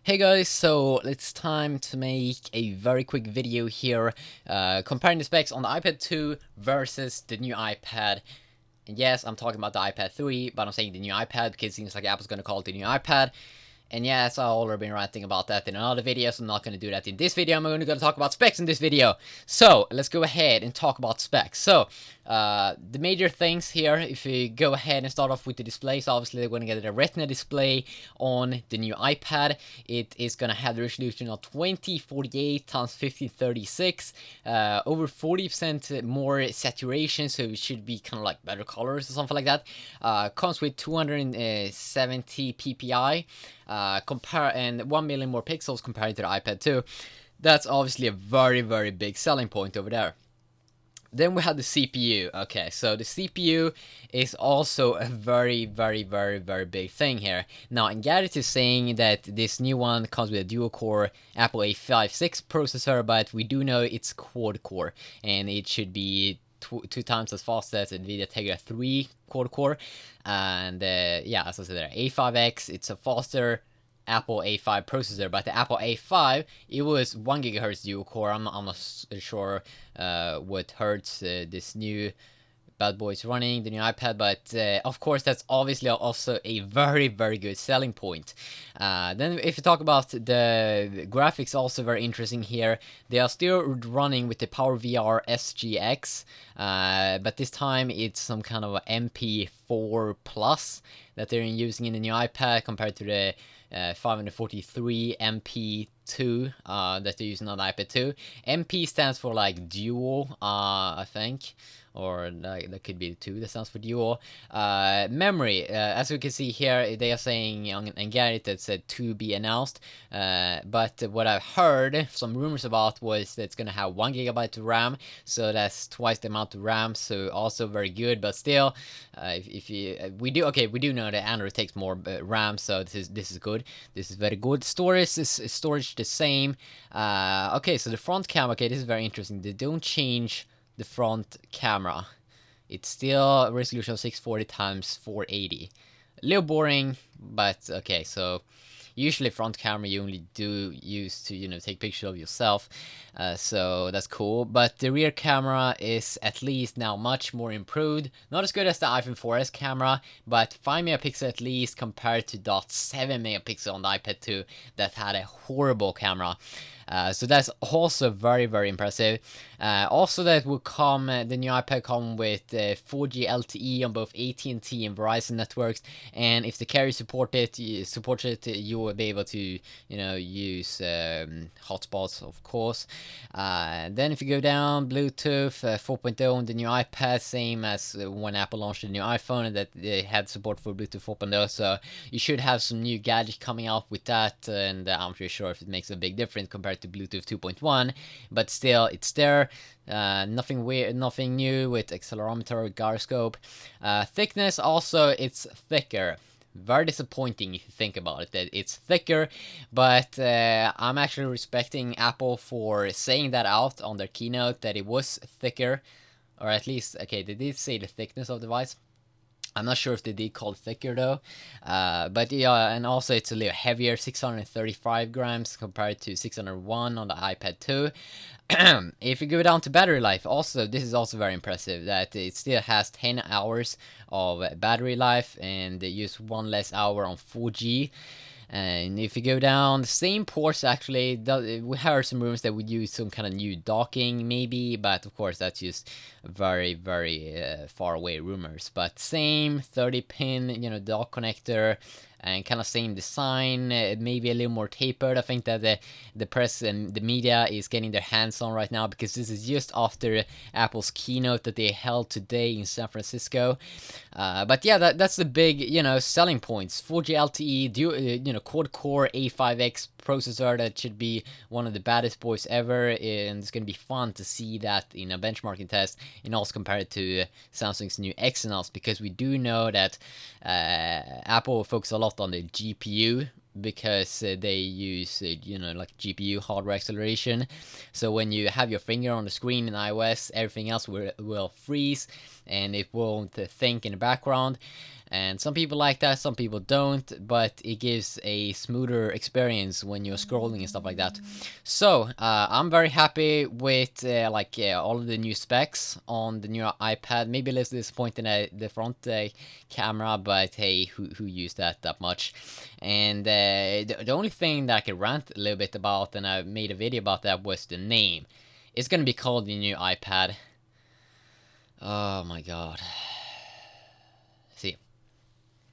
Hey guys, so it's time to make a very quick video here comparing the specs on the iPad 2 versus the new iPad. And yes, I'm talking about the iPad 3, but I'm saying the new iPad because it seems like Apple's going to call it the new iPad. And yes, I've already been ranting about that in another video, so I'm not going to do that in this video. I'm only going to talk about specs in this video. So, let's go ahead and talk about specs. So, the major things here, if we go ahead and start off with the displays, obviously they're going to get a Retina display on the new iPad. It is going to have the resolution of 2048 x 1536, over 40% more saturation, so it should be kind of like better colors or something like that. Comes with 270 ppi. And 1 million more pixels compared to the iPad 2. That's obviously a very big selling point over there. Then we have the CPU. Okay, so the CPU is also a very big thing here. Now, Engadget is saying that this new one comes with a dual-core Apple A5X processor, but we do know it's quad-core, and it should be two times as fast as NVIDIA Tegra 3 quad-core. And yeah, as I said there, A5X, it's a faster Apple A5 processor, but the Apple A5, it was 1 gigahertz dual core. I'm not sure what hertz this new bad boy is running, the new iPad, but of course that's obviously also a very good selling point. Then if you talk about the graphics, also very interesting here. They are still running with the PowerVR SGX, but this time it's some kind of MP4 Plus that they're using in the new iPad compared to the 543 MP2 that they're using on the iPad 2. MP stands for like dual, I think, or that could be 2 that stands for dual. Memory, as we can see here, they are saying on Engadget that said to be announced, but what I've heard some rumors about was that it's gonna have 1 gigabyte of RAM, so that's twice the amount of RAM, so also very good. But still, if you we do know that Android takes more RAM, so this is good. This is very good. Storage is the same. Okay, so the front camera. Okay, this is very interesting. They don't change the front camera. It's still resolution of 640 x 480. A little boring, but okay. So usually front camera you only do use to take pictures of yourself, so that's cool. But the rear camera is at least now much more improved. Not as good as the iPhone 4S camera, but 5 megapixel at least compared to 0.7 megapixel on the iPad 2 that had a horrible camera. So that's also very impressive. Also, that will come. The new iPad come with 4G LTE on both AT&T and Verizon networks, and if the carrier supports it, you will be able to use hotspots, of course. Then if you go down, Bluetooth 4.0 on the new iPad, same as when Apple launched the new iPhone, that they had support for Bluetooth 4.0. So you should have some new gadgets coming out with that, and I'm pretty sure if it makes a big difference compared to Bluetooth 2.1, but still it's there. Nothing weird, nothing new with accelerometer, gyroscope. Thickness also, it's thicker. Very disappointing if you think about it, that it's thicker, but I'm actually respecting Apple for saying that out on their keynote, that it was thicker, or at least, okay, they did say the thickness of the device. I'm not sure if they did call it thicker though, but yeah, and also it's a little heavier, 635 grams compared to 601 on the iPad 2. If you go down to battery life, also this is also very impressive, that it still has 10 hours of battery life, and they use 1 less hour on 4G. And if you go down, the same ports actually, we heard some rumors that would use some kind of new docking maybe, but of course that's just very far away rumors. But same 30 pin dock connector, and kind of same design, maybe a little more tapered. I think that the press and the media is getting their hands on right now, because this is just after Apple's keynote that they held today in San Francisco. But yeah, that's the big selling points. 4G LTE, quad-core A5X processor that should be one of the baddest boys ever, and it's gonna be fun to see that in a benchmarking test, and also compare it to Samsung's new Exynos, because we do know that Apple focuses a lot on the GPU, because they use like GPU hardware acceleration. So when you have your finger on the screen in iOS, everything else will freeze and it won't think in the background. And some people like that, some people don't, but it gives a smoother experience when you're scrolling and stuff like that. So I'm very happy with all of the new specs on the new iPad. Maybe a little disappointed at the front camera, but hey, who used that much? And the only thing that I could rant a little bit about, and I made a video about that, was the name. It's gonna be called the new iPad. Oh my god.